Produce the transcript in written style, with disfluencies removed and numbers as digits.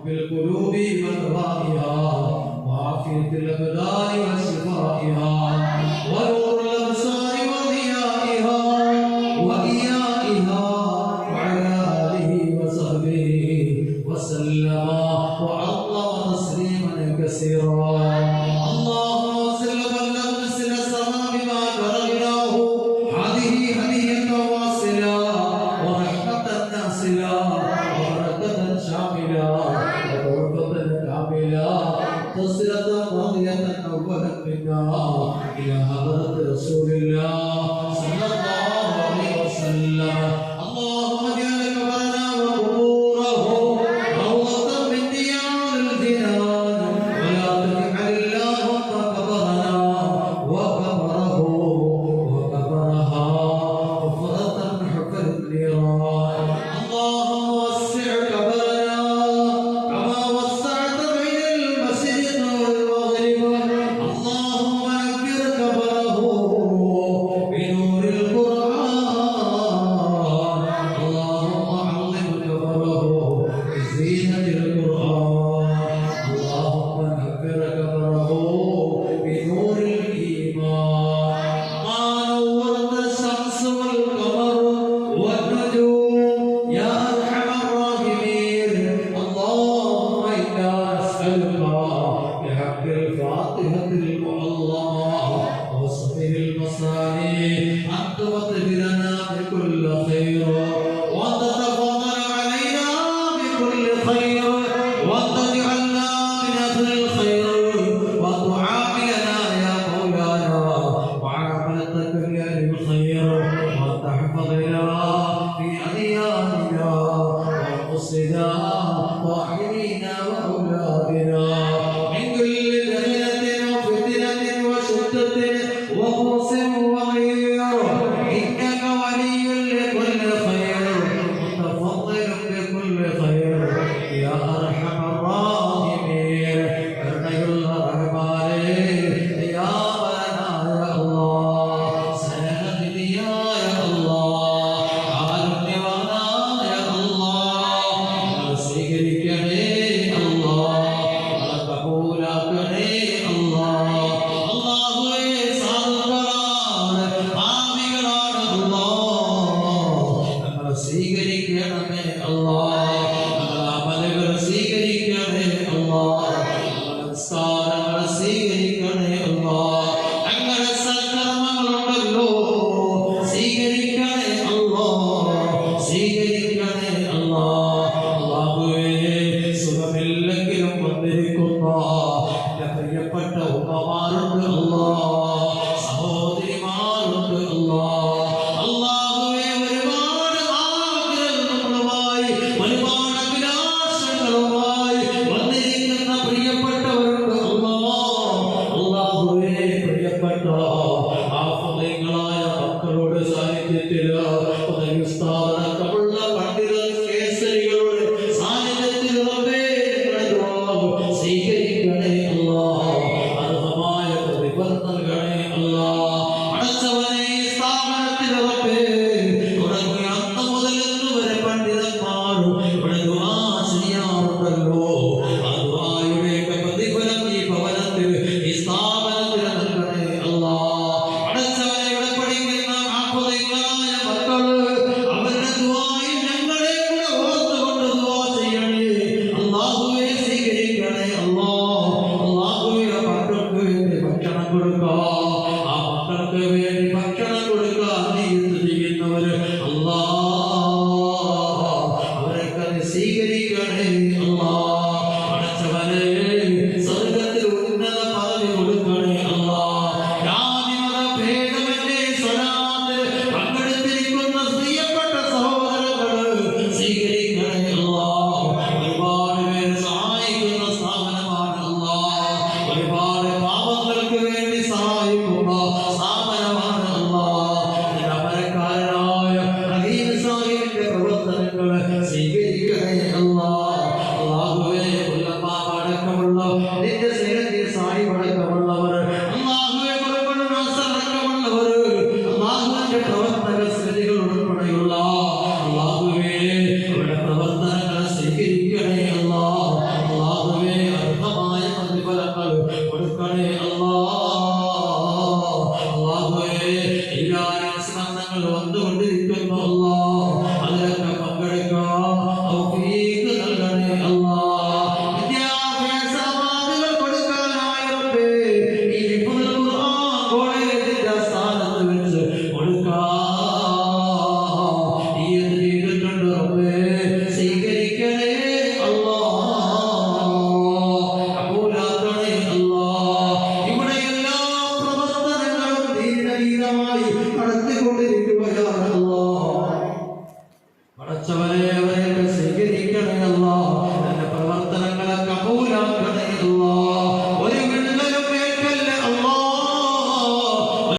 بالقلوب ودوائها وعافية الأبدان وشفائها ونور الأبصار وضيائها وإيائها وعلى آله وصحبه وسلم وعظم تسليما كثيرا. اللهم صل وسلم مثل السماء بما بلغناه هذه هدية واصلة ورحمة ناصلة وبركة شاملة وتوفة كاملة تصلة قاضية أولا منا إلى حضرة رسول الله صلى الله عليه وسلم. اللهم اجعل قبرنا وقبوره روضة من رياض الجنان ولا تجعل اللهم قبرنا وقبره وقبرها حفرة من حفر النيران. اللهم وسع قبرنا كما وسعت بين المشرق والمغرب. اللهم نكر قبره بنور القرآن. اللهم علم قبره بزينة القرآن. اللهم نكر قبره بنور الإيمان. ما نورت الشمس والقمر والنجوم يا أرحم الراحمين. اللهم إنا نسألك بحق الفاتحة المعظمة وصفه المصاني أن تغفر لنا بكل خير وتتفضل علينا بكل خير وتجعلنا من أهل الخير وتعاملنا يا مولانا معاملتك لأهل الخير وتحفظنا في أدياننا وأنفسنا وأهلنا وأولادنا من كل ذلة وفتنة وشدة وبؤس وغير. إنك ولي لكل خير متفضل بكل خير يا أرحم الراحمين. كرني الرحمن يا بنا يا الله سنهدي يا الله عالمي وانا يا الله سيغريكني الله قبولكني الله. الله സാധുക്കളാണ് ആമികളാണ് ഞങ്ങൾ സ്വീകരിക്കണമേ ഞങ്ങൾ അമലുകൾ സ്വീകരിക്കണേ നമസ്കാരങ്ങൾ സ്വീകരിക്കണേ ഞങ്ങളുടെ സൽക്കർമ്മങ്ങളുണ്ടല്ലോ സ്വീകരിക്കണേ സ്വീകരിക്കണേ അല്ലാഹുവേ. സുഖമില്ലെങ്കിലും വന്നിരിക്കുന്ന എന്റെ പ്രിയപ്പെട്ട ഉമ്മമാരുണ്ട് സഹോദരിമാരുണ്ട് അല്ലാഹുവേ. ഒരുപാട് ആഗ്രഹങ്ങളുമായി ഒരുപാട് അഭിലാഷങ്ങളുമായി വന്നിരിക്കുന്ന പ്രിയപ്പെട്ടവരുണ്ട് അല്ലാഹുവേ. പ്രിയപ്പെട്ട ആഫ്രിങ്ങളായ മക്കളുടെ സാന്നിധ്യത്തിൽ ഉസ്താദടക്കമുള്ള പണ്ഡിത കേസരികളുടെ സാന്നിധ്യത്തിൽ സ്വീകരിക്കണേ അർഹമായ പ്രതിഫലം നൽകണേ അടച്ചവനെ സ്ഥാപനത്തിൽ തുടങ്ങി അന്ന് മുതൽ വരെ പണ്ഡിതന്മാരും ഇവിടെ ദുആ ചെയ്യാറുണ്ടല്ലോ. ആ ദുആയുടെയൊക്കെ പ്രതിഫലം ഈ ഭവനത്തിൽ ഈ സ്ഥാപനത്തിൽ നൽകണേ അടച്ചവനെ ഇവിടെ പഠിക്കുന്ന ആഫ്രിങ്ങളായ മക്കള് അവരുടെ ദുആയിൽ ഞങ്ങളെ കൂടെ ഓർത്തുകൊണ്ട് ദുആ ചെയ്യണേ അല്ലാഹുവേ. സ്വീകരിക്കണേ അല്ലാഹുവേ. മക്കൾക്ക് വേണ്ടി ഭക്ഷണം കൊടുക്കുക ആ മക്കൾക്ക് വേണ്ടി ഭക്ഷണം കൊടുക്കാൻ നീയത്ത് ചെയ്യുന്നവര് അവരൊക്കെ സ്വീകരിക്കണേ അടച്ചവനെ സ്വർഗത്തിൽ ഉന്നത പദവി കൊടുക്കണേ ജാതിമത ഭേദമന്യേ സ്വലാത്തിൽ പങ്കെടുത്തിരിക്കുന്ന പ്രിയപ്പെട്ട സഹോദരങ്ങള് സ്വീകരിക്കണേ ഒരുപാട് പേര് സഹായിക്കുന്ന സ്ഥാപനമാണ് ഒരുപാട് പാപങ്ങൾക്ക് വേണ്ടി സഹായിക്കുന്ന സ്ഥാപനമാണ് ജീവിതമായി നടത്തിക്കൊണ്ടിരിക്കുകയാണ്. പടച്ചവനെ